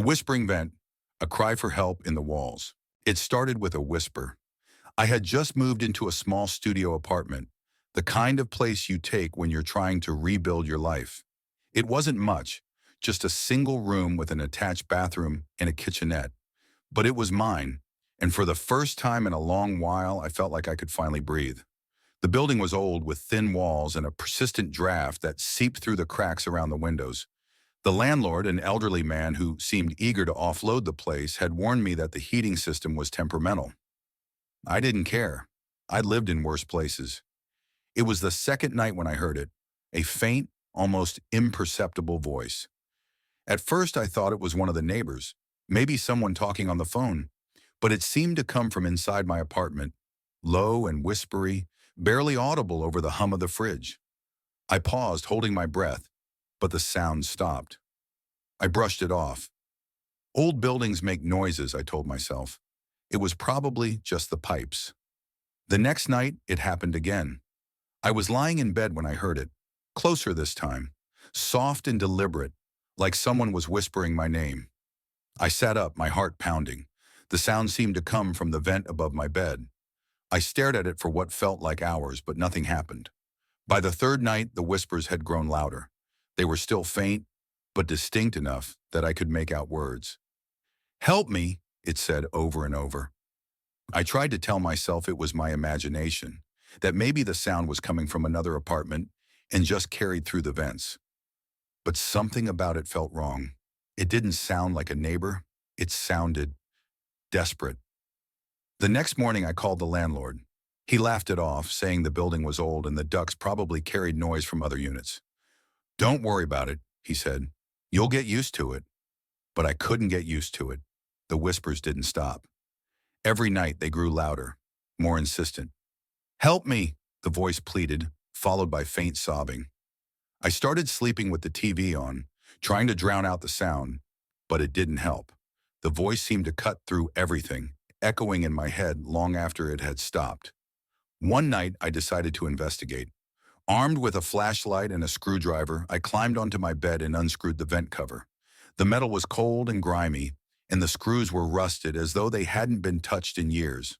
Whispering vent, a cry for help in the walls. It started with a whisper. I had just moved into a small studio apartment, the kind of place you take when you're trying to rebuild your life. It wasn't much, just a single room with an attached bathroom and a kitchenette. But it was mine, and for the first time in a long while, I felt like I could finally breathe. The building was old with thin walls and a persistent draft that seeped through the cracks around the windows. The landlord, an elderly man who seemed eager to offload the place, had warned me that the heating system was temperamental. I didn't care. I'd lived in worse places. It was the second night when I heard it, a faint, almost imperceptible voice. At first I thought it was one of the neighbors, maybe someone talking on the phone, but it seemed to come from inside my apartment, low and whispery, barely audible over the hum of the fridge. I paused, holding my breath, but the sound stopped. I brushed it off. Old buildings make noises, I told myself. It was probably just the pipes. The next night, it happened again. I was lying in bed when I heard it, closer this time, soft and deliberate, like someone was whispering my name. I sat up, my heart pounding. The sound seemed to come from the vent above my bed. I stared at it for what felt like hours, but nothing happened. By the third night, the whispers had grown louder. They were still faint, but distinct enough that I could make out words. "Help me," it said over and over. I tried to tell myself it was my imagination, that maybe the sound was coming from another apartment and just carried through the vents. But something about it felt wrong. It didn't sound like a neighbor. It sounded desperate. The next morning I called the landlord. He laughed it off, saying the building was old and the ducts probably carried noise from other units. "Don't worry about it," he said. "You'll get used to it." But I couldn't get used to it. The whispers didn't stop. Every night they grew louder, more insistent. "Help me," the voice pleaded, followed by faint sobbing. I started sleeping with the TV on, trying to drown out the sound, but it didn't help. The voice seemed to cut through everything, echoing in my head long after it had stopped. One night, I decided to investigate. Armed with a flashlight and a screwdriver, I climbed onto my bed and unscrewed the vent cover. The metal was cold and grimy, and the screws were rusted as though they hadn't been touched in years.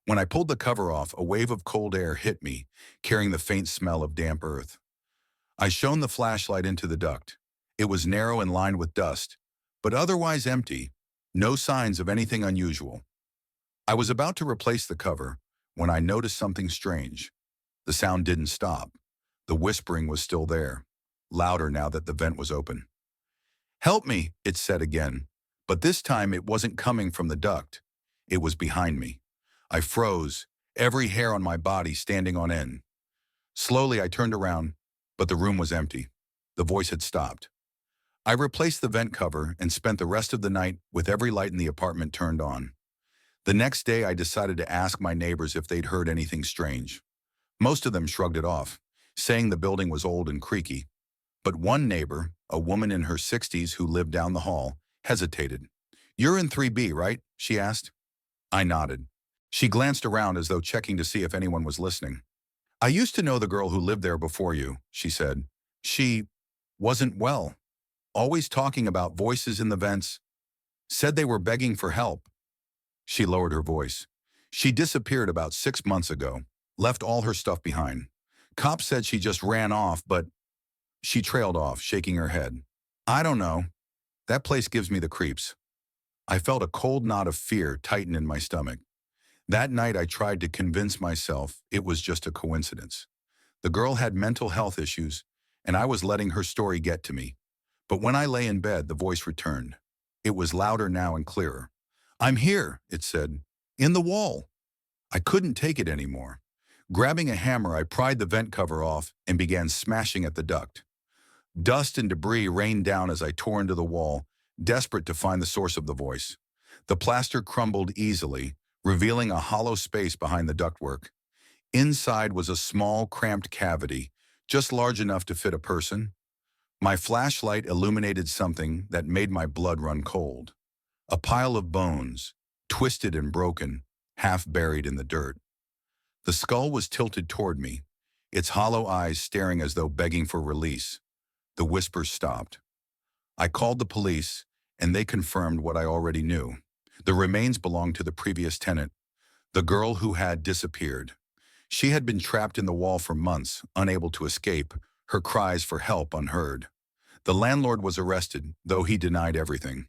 When I pulled the cover off, a wave of cold air hit me, carrying the faint smell of damp earth. I shone the flashlight into the duct. It was narrow and lined with dust, but otherwise empty, no signs of anything unusual. I was about to replace the cover when I noticed something strange. The sound didn't stop. The whispering was still there, louder now that the vent was open. "Help me," it said again, but this time it wasn't coming from the duct. It was behind me. I froze, every hair on my body standing on end. Slowly I turned around, but the room was empty. The voice had stopped. I replaced the vent cover and spent the rest of the night with every light in the apartment turned on. The next day I decided to ask my neighbors if they'd heard anything strange. Most of them shrugged it off, saying the building was old and creaky. But one neighbor, a woman in her 60s who lived down the hall, hesitated. "You're in 3B, right?" she asked. I nodded. She glanced around as though checking to see if anyone was listening. "I used to know the girl who lived there before you," she said. "She wasn't well. Always talking about voices in the vents. Said they were begging for help." She lowered her voice. "She disappeared about 6 months ago. Left all her stuff behind. Cops said she just ran off, but..." She trailed off, shaking her head. "I don't know. That place gives me the creeps." I felt a cold knot of fear tighten in my stomach. That night I tried to convince myself it was just a coincidence. The girl had mental health issues, and I was letting her story get to me. But when I lay in bed, the voice returned. It was louder now and clearer. "I'm here," it said. "In the wall." I couldn't take it anymore. Grabbing a hammer, I pried the vent cover off and began smashing at the duct. Dust and debris rained down as I tore into the wall, desperate to find the source of the voice. The plaster crumbled easily, revealing a hollow space behind the ductwork. Inside was a small, cramped cavity, just large enough to fit a person. My flashlight illuminated something that made my blood run cold. A pile of bones, twisted and broken, half buried in the dirt. The skull was tilted toward me, its hollow eyes staring as though begging for release. The whispers stopped. I called the police, and they confirmed what I already knew. The remains belonged to the previous tenant, the girl who had disappeared. She had been trapped in the wall for months, unable to escape, her cries for help unheard. The landlord was arrested, though he denied everything.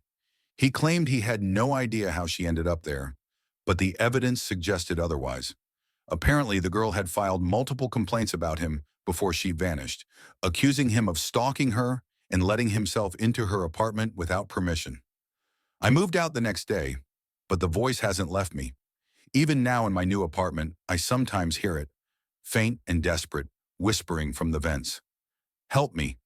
He claimed he had no idea how she ended up there, but the evidence suggested otherwise. Apparently, the girl had filed multiple complaints about him before she vanished, accusing him of stalking her and letting himself into her apartment without permission. I moved out the next day, but the voice hasn't left me. Even now in my new apartment, I sometimes hear it, faint and desperate, whispering from the vents. Help me.